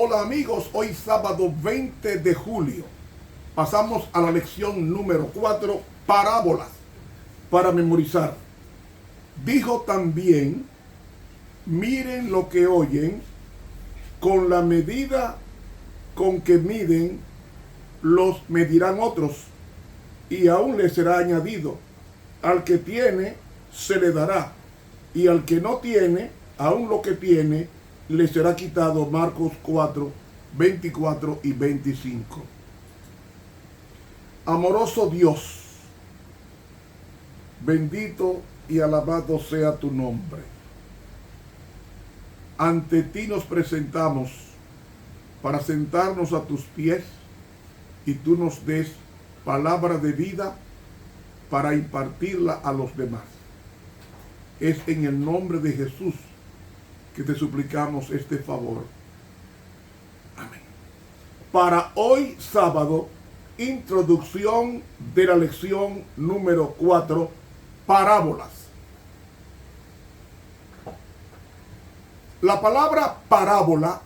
Hola amigos, hoy sábado 20 de julio pasamos a la lección número 4, parábolas para memorizar. Dijo también, miren lo que oyen, con la medida con que miden, los medirán otros, y aún les será añadido. Al que tiene, se le dará, y al que no tiene, aún lo que tiene, le será quitado. Marcos 4, 24 y 25. Amoroso Dios, bendito y alabado sea tu nombre. Ante ti nos presentamos para sentarnos a tus pies y tú nos des palabra de vida para impartirla a los demás. Es en el nombre de Jesús que te suplicamos este favor. Amén. Para hoy sábado, introducción de la lección número 4, parábolas. La palabra parábola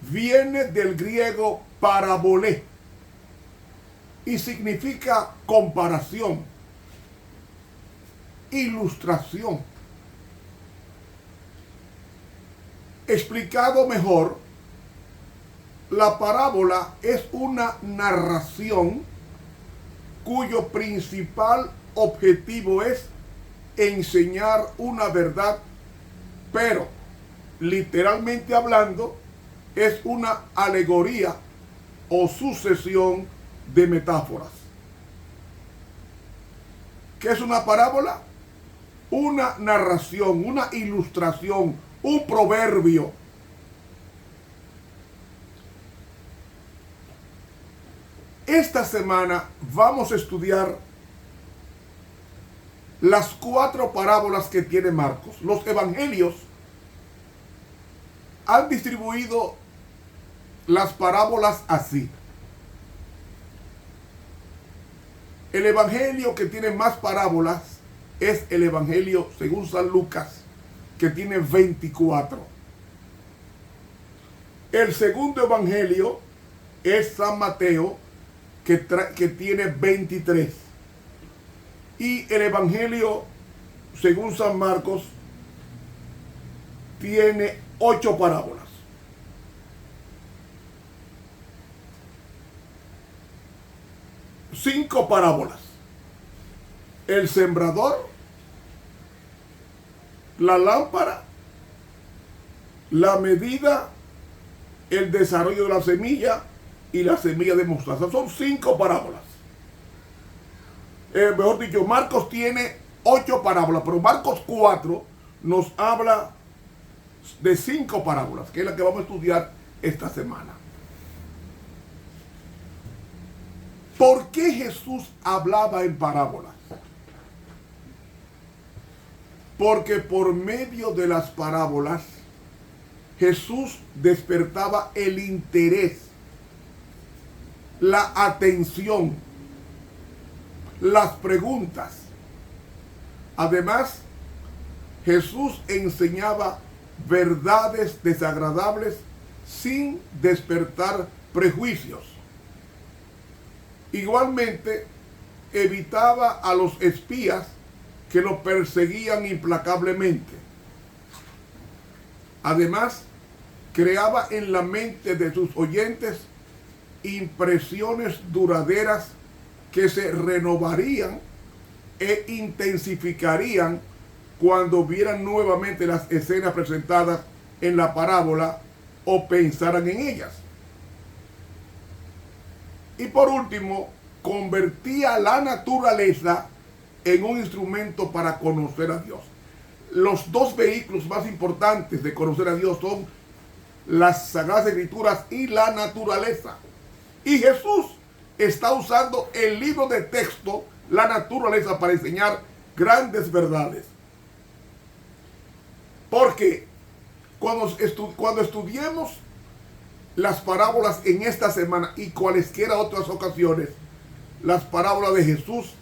viene del griego parabolé y significa comparación, ilustración. Explicado mejor, la parábola es una narración cuyo principal objetivo es enseñar una verdad, pero literalmente hablando es una alegoría o sucesión de metáforas. ¿Qué es una parábola? Una narración, una ilustración, un proverbio. Esta semana vamos a estudiar las 4 parábolas que tiene Marcos. Los evangelios han distribuido las parábolas así. El evangelio que tiene más parábolas es el evangelio según San Lucas, que tiene 24. El segundo evangelio es San Mateo, que tiene 23. Y el evangelio según San Marcos tiene 8 parábolas. Cinco parábolas: el sembrador, la lámpara, la medida, el desarrollo de la semilla y la semilla de mostaza. Son 5 parábolas. Mejor dicho, Marcos tiene 8 parábolas, pero Marcos 4 nos habla de 5 parábolas, que es la que vamos a estudiar esta semana. ¿Por qué Jesús hablaba en parábolas? Porque por medio de las parábolas Jesús despertaba el interés, la atención, las preguntas. Además, Jesús enseñaba verdades desagradables sin despertar prejuicios. Igualmente, evitaba a los espías que lo perseguían implacablemente. Además, creaba en la mente de sus oyentes impresiones duraderas que se renovarían e intensificarían cuando vieran nuevamente las escenas presentadas en la parábola o pensaran en ellas. Y por último, convertía la naturaleza en un instrumento para conocer a Dios. Los 2 vehículos más importantes de conocer a Dios son las Sagradas Escrituras y la naturaleza. Y Jesús está usando el libro de texto, la naturaleza, para enseñar grandes verdades. Porque cuando estudiemos las parábolas en esta semana y cualesquiera otras ocasiones, las parábolas de Jesús,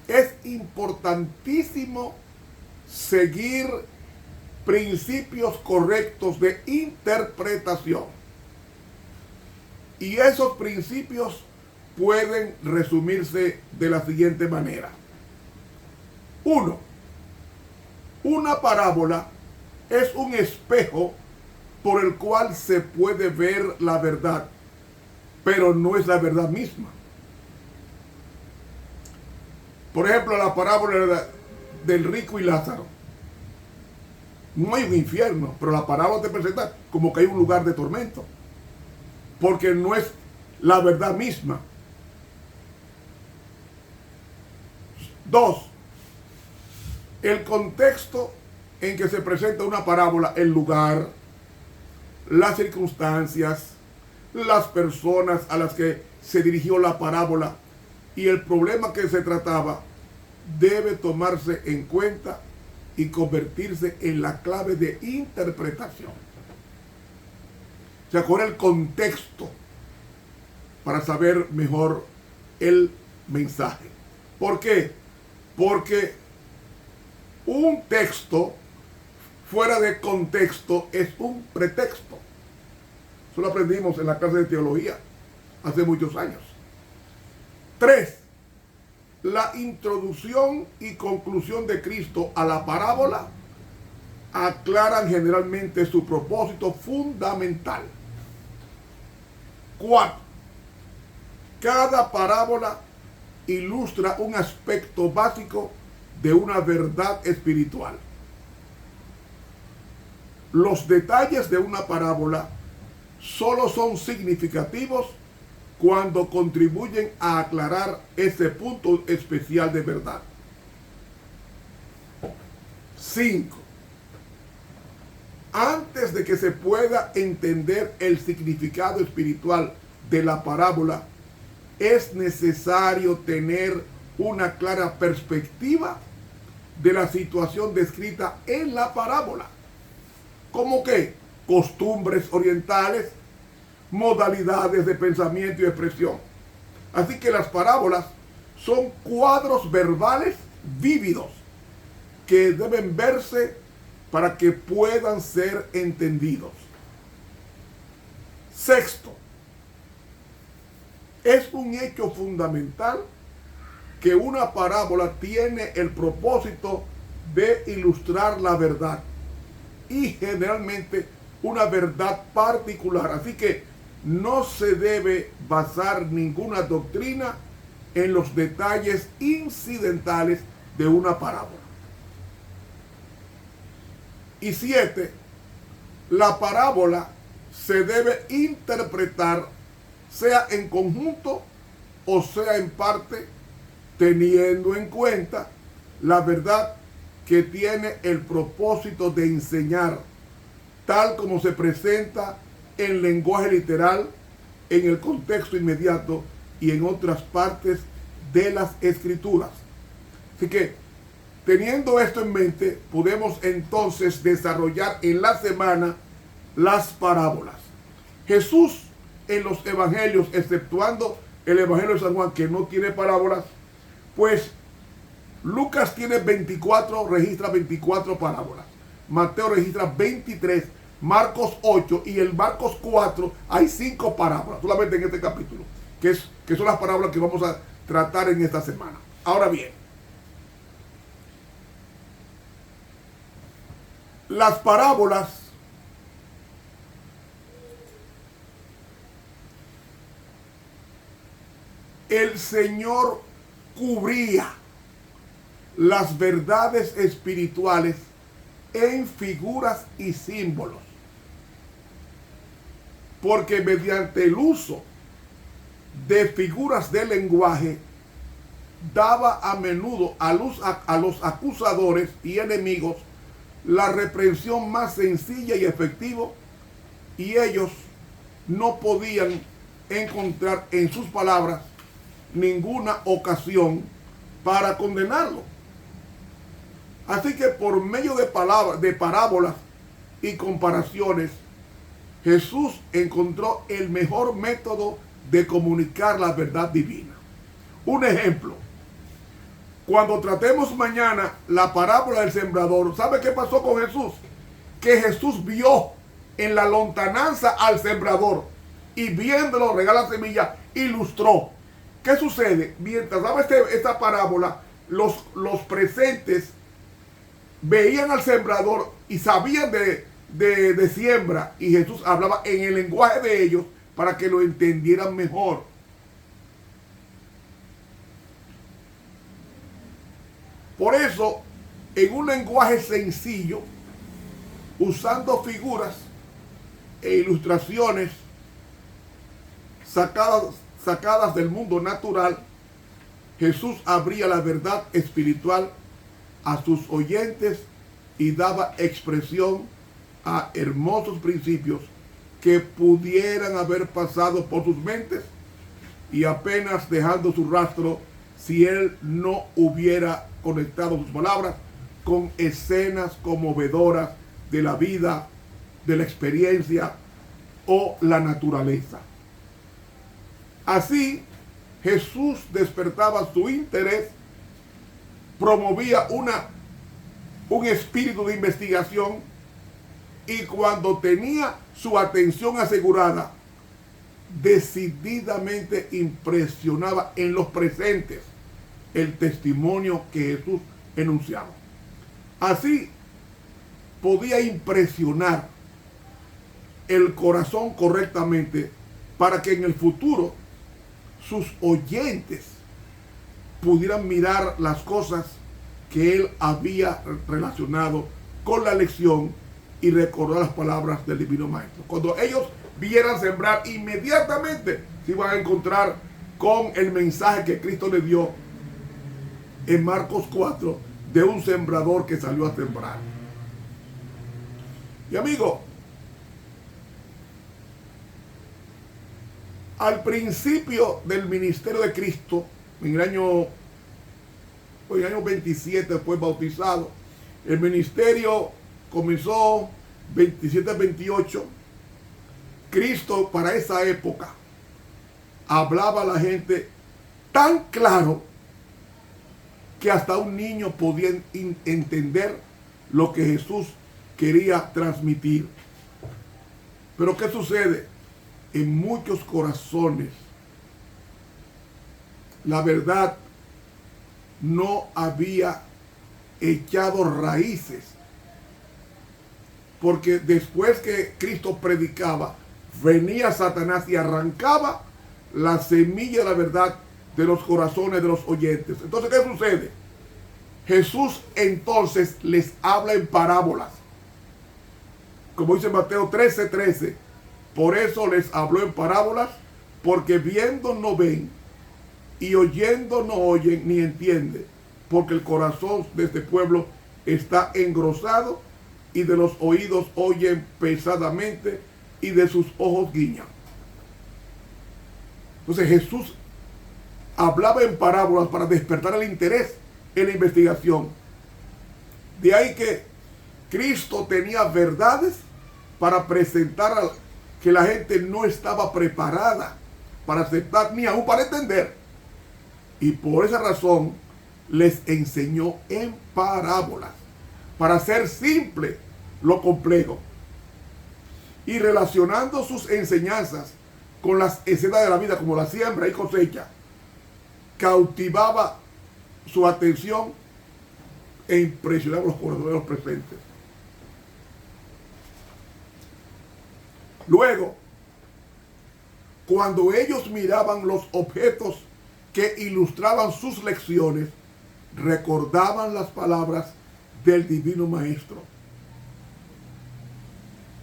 es importantísimo seguir principios correctos de interpretación. Y esos principios pueden resumirse de la siguiente manera. 1. Una parábola es un espejo por el cual se puede ver la verdad, pero no es la verdad misma. Por ejemplo, la parábola del rico y Lázaro. No hay un infierno, pero la parábola te presenta como que hay un lugar de tormento, porque no es la verdad misma. 2. El contexto en que se presenta una parábola, el lugar, las circunstancias, las personas a las que se dirigió la parábola y el problema que se trataba, debe tomarse en cuenta y convertirse en la clave de interpretación. O sea, con el contexto para saber mejor el mensaje. ¿Por qué? Porque un texto fuera de contexto es un pretexto. Eso lo aprendimos en la clase de teología hace muchos años. 3. La introducción y conclusión de Cristo a la parábola aclaran generalmente su propósito fundamental. 4. Cada parábola ilustra un aspecto básico de una verdad espiritual. Los detalles de una parábola solo son significativos cuando contribuyen a aclarar ese punto especial de verdad. 5. Antes de que se pueda entender el significado espiritual de la parábola, es necesario tener una clara perspectiva de la situación descrita en la parábola. ¿Cómo qué? Costumbres orientales, modalidades de pensamiento y expresión. Así que las parábolas son cuadros verbales vívidos que deben verse para que puedan ser entendidos. 6. Es un hecho fundamental que una parábola tiene el propósito de ilustrar la verdad y generalmente una verdad particular. Así que no se debe basar ninguna doctrina en los detalles incidentales de una parábola. Y 7. La parábola se debe interpretar sea en conjunto o sea en parte, teniendo en cuenta la verdad que tiene el propósito de enseñar, tal como se presenta en lenguaje literal, en el contexto inmediato y en otras partes de las Escrituras. Así que, teniendo esto en mente, podemos entonces desarrollar en la semana las parábolas. Jesús en los evangelios, exceptuando el evangelio de San Juan, que no tiene parábolas, pues Lucas tiene 24, registra 24 parábolas. Mateo registra 23, Marcos 8 y en Marcos 4 hay 5 parábolas, solamente en este capítulo, que son las parábolas que vamos a tratar en esta semana. Ahora bien, las parábolas el Señor cubría las verdades espirituales en figuras y símbolos, porque mediante el uso de figuras de lenguaje daba a menudo a los acusadores y enemigos la reprensión más sencilla y efectiva, y ellos no podían encontrar en sus palabras ninguna ocasión para condenarlo. Así que por medio de parábolas y comparaciones, Jesús encontró el mejor método de comunicar la verdad divina. Un ejemplo: cuando tratemos mañana la parábola del sembrador, ¿sabe qué pasó con Jesús? que Jesús vio en la lontananza al sembrador y viéndolo regala semilla, ilustró. ¿Qué sucede? Mientras daba esta parábola, los presentes veían al sembrador y sabían de siembra, y Jesús hablaba en el lenguaje de ellos para que lo entendieran mejor. Por eso, en un lenguaje sencillo, usando figuras e ilustraciones sacadas del mundo natural, Jesús abría la verdad espiritual a sus oyentes y daba expresión a hermosos principios que pudieran haber pasado por sus mentes y apenas dejando su rastro si él no hubiera conectado sus palabras con escenas conmovedoras de la vida, de la experiencia o la naturaleza. Así, Jesús despertaba su interés, promovía un espíritu de investigación, y cuando tenía su atención asegurada, decididamente impresionaba en los presentes el testimonio que Jesús enunciaba. Así podía impresionar el corazón correctamente para que en el futuro sus oyentes pudieran mirar las cosas que él había relacionado con la lección y recordar las palabras del Divino Maestro. Cuando ellos vieran sembrar, inmediatamente se iban a encontrar con el mensaje que Cristo les dio en Marcos 4 de un sembrador que salió a sembrar. Y amigo, al principio del ministerio de Cristo, en el año 27 después bautizado, el ministerio comenzó 27-28. Cristo para esa época hablaba a la gente tan claro que hasta un niño podía entender lo que Jesús quería transmitir. Pero ¿qué sucede? En muchos corazones la verdad no había echado raíces, porque después que Cristo predicaba, venía Satanás y arrancaba la semilla de la verdad de los corazones de los oyentes. Entonces, ¿qué sucede? Jesús entonces les habla en parábolas, como dice Mateo 13:13. Por eso les habló en parábolas, porque viendo no ven, y oyendo no oyen ni entienden, porque el corazón de este pueblo está engrosado, y de los oídos oyen pesadamente, y de sus ojos guiñan. Entonces Jesús hablaba en parábolas para despertar el interés en la investigación. De ahí que Cristo tenía verdades para presentar que la gente no estaba preparada para aceptar ni aún para entender. Y por esa razón les enseñó en parábolas, para hacer simple lo complejo. Y relacionando sus enseñanzas con las escenas de la vida, como la siembra y cosecha, cautivaba su atención e impresionaba los corazones de los presentes. Luego, cuando ellos miraban los objetos que ilustraban sus lecciones, recordaban las palabras del Divino Maestro.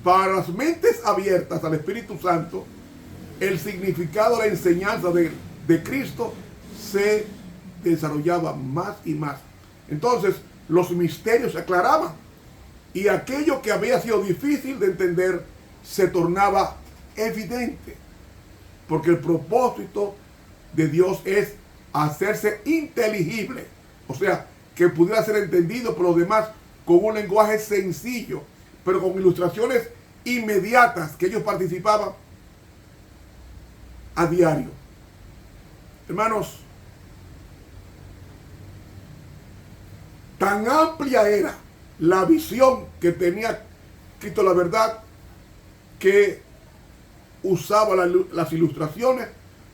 Para las mentes abiertas al Espíritu Santo, el significado de la enseñanza de Cristo se desarrollaba más y más. Entonces, los misterios se aclaraban, y aquello que había sido difícil de entender se tornaba evidente, porque el propósito de Dios es hacerse inteligible, o sea, que pudiera ser entendido por los demás con un lenguaje sencillo, pero con ilustraciones inmediatas que ellos participaban a diario. Hermanos, tan amplia era la visión que tenía Cristo la Verdad, que usaba las ilustraciones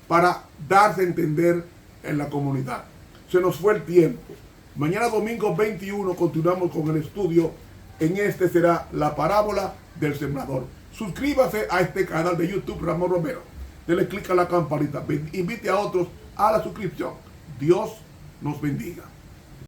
para darse a entender en la comunidad. Se nos fue el tiempo. Mañana domingo 21 continuamos con el estudio. En este será la parábola del sembrador. Suscríbase a este canal de YouTube Ramón Romero. Dele clic a la campanita. Invite a otros a la suscripción. Dios nos bendiga.